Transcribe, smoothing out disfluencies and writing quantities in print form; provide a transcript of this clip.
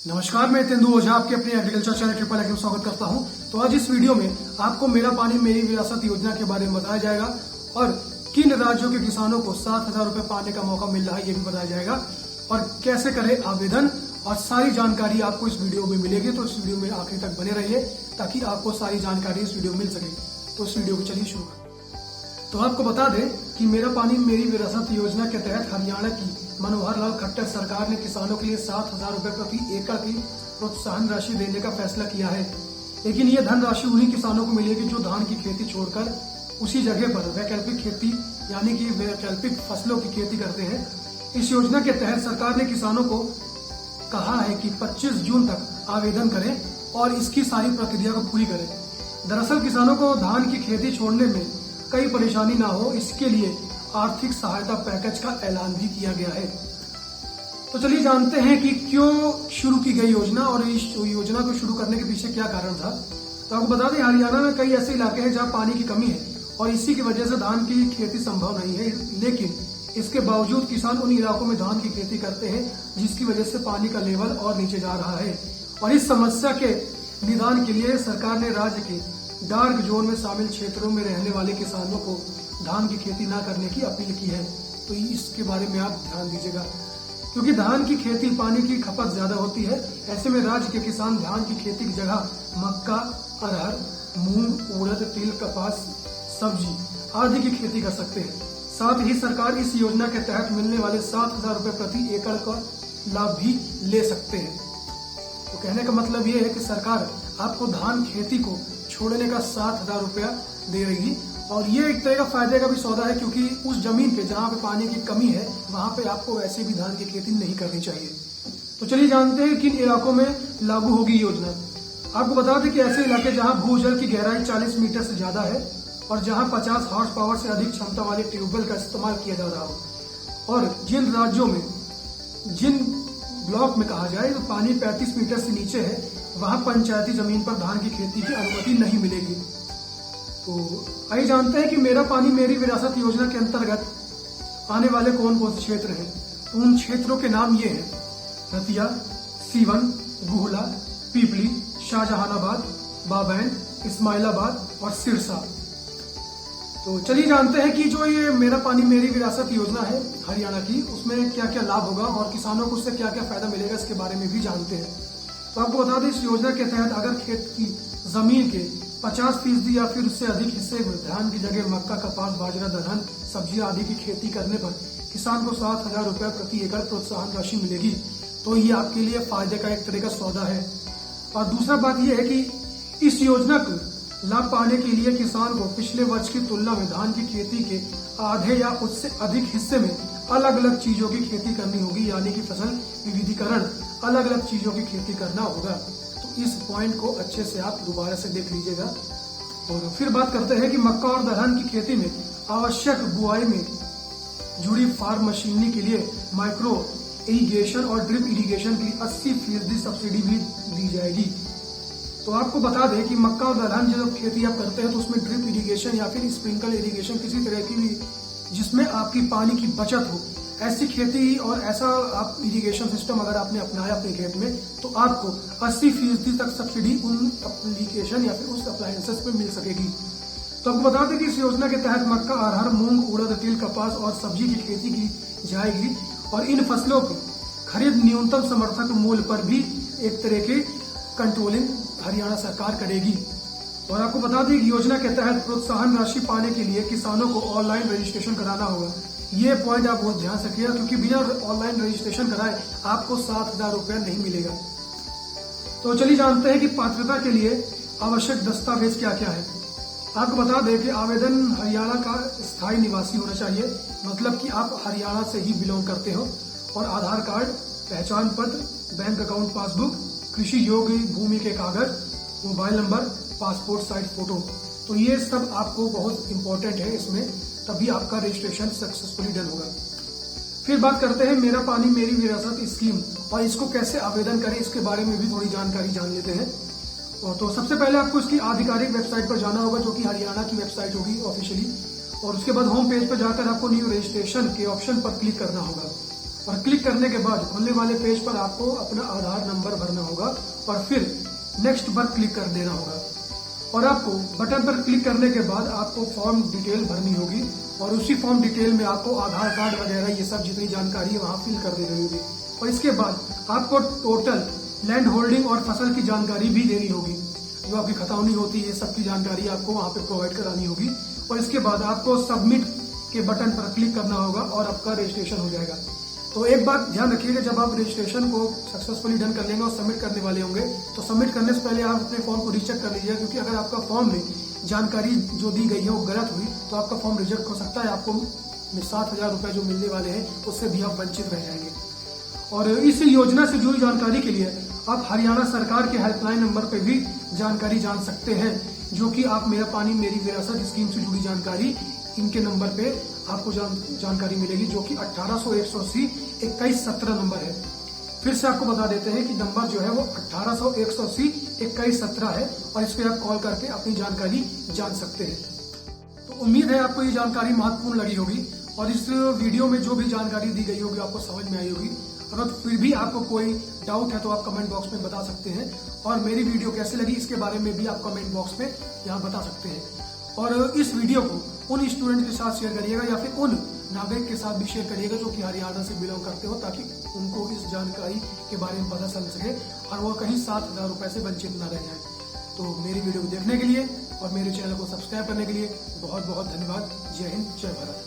नमस्कार, मैं तेंदु ओझा आपके अपने एग्रीकल्चर चैनल ट्रिपल एग्री में स्वागत करता हूं। तो आज इस वीडियो में आपको मेरा पानी मेरी विरासत योजना के बारे में बताया जाएगा और किन राज्यों के किसानों को 7,000 रुपए पाने का मौका मिल रहा है ये भी बताया जाएगा और कैसे करें आवेदन और सारी जानकारी आपको इस वीडियो में मिलेगी। तो इस वीडियो में आखिर तक बने रहिए ताकि आपको सारी जानकारी इस वीडियो में मिल सके। तो इस वीडियो को चलिए शुरू करें। तो आपको बता दें कि मेरा पानी मेरी विरासत योजना के तहत हरियाणा की मनोहर लाल खट्टर सरकार ने किसानों के लिए 7,000 रुपए प्रति एकड़ की प्रोत्साहन राशि देने का फैसला किया है। लेकिन ये धनराशि उन्हीं किसानों को मिलेगी जो धान की खेती छोड़कर उसी जगह पर वैकल्पिक खेती यानी कि वैकल्पिक फसलों की खेती करते हैं। इस योजना के तहत सरकार ने किसानों को कहा है कि 25 जून तक आवेदन करें और इसकी सारी प्रक्रिया को पूरी करें। दरअसल किसानों को धान की खेती छोड़ने में कई परेशानी ना हो, इसके लिए आर्थिक सहायता पैकेज का ऐलान भी किया गया है। तो चलिए जानते हैं कि क्यों शुरू की गई योजना और इस योजना को शुरू करने के पीछे क्या कारण था। तो आपको बता दें, हरियाणा में कई ऐसे इलाके हैं जहां पानी की कमी है और इसी की वजह से धान की खेती संभव नहीं है। लेकिन इसके बावजूद किसान उन इलाकों में धान की खेती करते हैं जिसकी वजह से पानी का लेवल और नीचे जा रहा है। और इस समस्या के निदान के लिए सरकार ने राज्य के डार्क जोन में शामिल क्षेत्रों में रहने वाले किसानों को धान की खेती न करने की अपील की है। तो इसके बारे में आप ध्यान दीजिएगा, क्योंकि धान की खेती पानी की खपत ज्यादा होती है। ऐसे में राज्य के किसान धान की खेती की जगह मक्का, अरहर, मूंग, उड़द, तिल, कपास, सब्जी आदि की खेती कर सकते हैं। साथ ही सरकार इस योजना के तहत मिलने वाले 7,000 रुपए प्रति एकड़ का लाभ भी ले सकते हैं। तो कहने का मतलब ये है कि सरकार आपको धान खेती को छोड़ने का 7,000 रुपया दे रही और ये एक तरह का फायदे का भी सौदा है, क्योंकि उस जमीन पे जहाँ पे पानी की कमी है वहां पे आपको वैसे भी धान की खेती नहीं करनी चाहिए। तो चलिए जानते हैं किन इलाकों में लागू होगी योजना। आपको बता दें कि ऐसे इलाके जहाँ भूजल की गहराई 40 मीटर से ज्यादा है और जहाँ 50 हॉर्स पावर से अधिक क्षमता वाले ट्यूबवेल का इस्तेमाल किया जा रहा हो और जिन राज्यों में जिन ब्लॉक में कहा जाए तो पानी 35 मीटर से नीचे है वहां पंचायती जमीन पर धान की खेती की अनुमति नहीं मिलेगी। तो आइए जानते हैं कि मेरा पानी मेरी विरासत योजना के अंतर्गत आने वाले कौन कौन से क्षेत्र हैं। तो उन क्षेत्रों के नाम ये हैं: रतिया, सीवन, गुहला, पीपली, शाहजहानाबाद, बाबैन, इस्माइलाबाद और सिरसा। तो चलिए जानते हैं कि जो ये मेरा पानी मेरी विरासत योजना है हरियाणा की, उसमें क्या क्या लाभ होगा और किसानों को उससे क्या क्या फायदा मिलेगा, इसके बारे में भी जानते हैं। तो आपको बता दें, इस योजना के तहत अगर खेत की जमीन के 50% या फिर उससे अधिक हिस्से में धान की जगह मक्का, कपास, बाजरा, दलहन, सब्जी आदि की खेती करने पर किसान को 7,000 रुपए प्रति एकड़ प्रोत्साहन राशि मिलेगी। तो ये आपके लिए फायदे का एक तरह का सौदा है। और दूसरा बात यह है कि इस योजना को लाभ पाने के लिए किसान को पिछले वर्ष की तुलना में धान की खेती के आधे या उससे अधिक हिस्से में अलग अलग चीजों की खेती करनी होगी, यानी कि फसल विविधीकरण, अलग अलग चीजों की खेती करना होगा। तो इस पॉइंट को अच्छे से आप दोबारा से देख लीजिएगा। और फिर बात करते हैं कि मक्का और दलहन की खेती में आवश्यक बुआई में जुड़ी फार्म मशीनरी के लिए माइक्रो इरिगेशन और ड्रिप इरिगेशन की 80% सब्सिडी भी दी जाएगी। तो आपको बता दें कि मक्का और दलहन जो खेती आप करते हैं तो उसमें ड्रिप इरिगेशन या फिर स्प्रिंकल इरिगेशन किसी तरह की भी जिसमें आपकी पानी की बचत हो, ऐसी खेती और ऐसा आप इरिगेशन सिस्टम अगर आपने अपनाया अपने खेत में तो आपको 80% तक सब्सिडी उन एप्लीकेशन या फिर उस अप्लायंसेस पे मिल सकेगी। तो आपको बता दें कि इस योजना के तहत मक्का, अरहर, मूंग, उड़द, तिल, कपास और सब्जी की खेती की जाएगी और इन फसलों की खरीद न्यूनतम समर्थक मूल्य पर भी एक तरह के कंट्रोलिंग हरियाणा सरकार करेगी। और आपको बता दें कि योजना के तहत प्रोत्साहन राशि पाने के लिए किसानों को ऑनलाइन रजिस्ट्रेशन कराना होगा। ये पॉइंट आप बहुत ध्यान से रखिएगा, क्योंकि बिना ऑनलाइन रजिस्ट्रेशन कराए आपको 7,000 रुपया नहीं मिलेगा। तो चलिए जानते हैं कि पात्रता के लिए आवश्यक दस्तावेज क्या क्या है। आपको बता दें कि आवेदन हरियाणा का स्थायी निवासी होना चाहिए, मतलब कि आप हरियाणा से ही बिलोंग करते हो, और आधार कार्ड, पहचान पत्र, बैंक अकाउंट पासबुक, कृषि योग्य भूमि के कागज, mobile number, passport size photo. तो ये सब आपको बहुत इंपॉर्टेंट है इसमें, तभी आपका रजिस्ट्रेशन सक्सेसफुली डन होगा। फिर बात करते हैं मेरा पानी मेरी विरासत स्कीम और इसको कैसे आवेदन करें, इसके बारे में भी थोड़ी जानकारी जान लेते हैं। तो सबसे पहले आपको इसकी आधिकारिक वेबसाइट पर जाना होगा, जो कि हरियाणा की वेबसाइट होगी ऑफिशियली, और उसके बाद होम पेज पर जाकर आपको न्यू रजिस्ट्रेशन के ऑप्शन पर क्लिक करना होगा। और क्लिक करने के बाद खुलने वाले पेज पर आपको अपना आधार नंबर भरना होगा और फिर नेक्स्ट पर क्लिक कर देना होगा। और आपको बटन पर क्लिक करने के बाद आपको फॉर्म डिटेल भरनी होगी और उसी फॉर्म डिटेल में आपको आधार कार्ड वगैरह ये सब जितनी जानकारी है वहाँ फिल कर देनी होगी। और इसके बाद आपको टोटल लैंड होल्डिंग और फसल की जानकारी भी देनी होगी, जो आपकी खतौनी होती है, सबकी जानकारी आपको वहाँ पे प्रोवाइड करानी होगी। और इसके बाद आपको सबमिट के बटन पर क्लिक करना होगा और आपका रजिस्ट्रेशन हो जाएगा। तो एक बात ध्यान रखिएगा, जब आप रजिस्ट्रेशन को सक्सेसफुली डन कर लेंगे और सबमिट करने वाले होंगे तो सबमिट करने से पहले आप अपने फॉर्म को रीचेक कर लीजिएगा, क्योंकि अगर आपका फॉर्म में जानकारी जो दी गई है वो गलत हुई तो आपका फॉर्म रिजेक्ट हो सकता है। आपको 7,000 रुपए जो मिलने वाले हैं उससे भी आप वंचित रह जाएंगे। और इस योजना से जुड़ी जानकारी के लिए आप हरियाणा सरकार के हेल्पलाइन नंबर पर भी जानकारी जान सकते हैं, जो कि आप मेरा पानी मेरी विरासत स्कीम से जुड़ी जानकारी इनके नंबर पे आपको जानकारी मिलेगी, जो कि 1800-180-2117 नंबर है। फिर से आपको बता देते हैं कि नंबर जो है वो 1800-180-2117 है और इस पे आप कॉल करके अपनी जानकारी जान सकते हैं। तो उम्मीद है आपको ये जानकारी महत्वपूर्ण लगी होगी और इस वीडियो में जो भी जानकारी दी गई होगी आपको समझ में आई होगी। अगर फिर भी आपको कोई डाउट है तो आप कमेंट बॉक्स में बता सकते हैं और मेरी वीडियो कैसे लगी इसके बारे में भी आप कमेंट बॉक्स में यहाँ बता सकते हैं। और इस वीडियो को उन स्टूडेंट के साथ शेयर करिएगा या फिर उन नागरिक के साथ भी शेयर करिएगा जो कि हरियाणा से बिलोंग करते हो, ताकि उनको इस जानकारी के बारे में पता चल सके और वो कहीं 7,000 रुपए से वंचित न रह जाए। तो मेरी वीडियो को देखने के लिए और मेरे चैनल को सब्सक्राइब करने के लिए बहुत बहुत धन्यवाद। जय हिंद, जय भारत।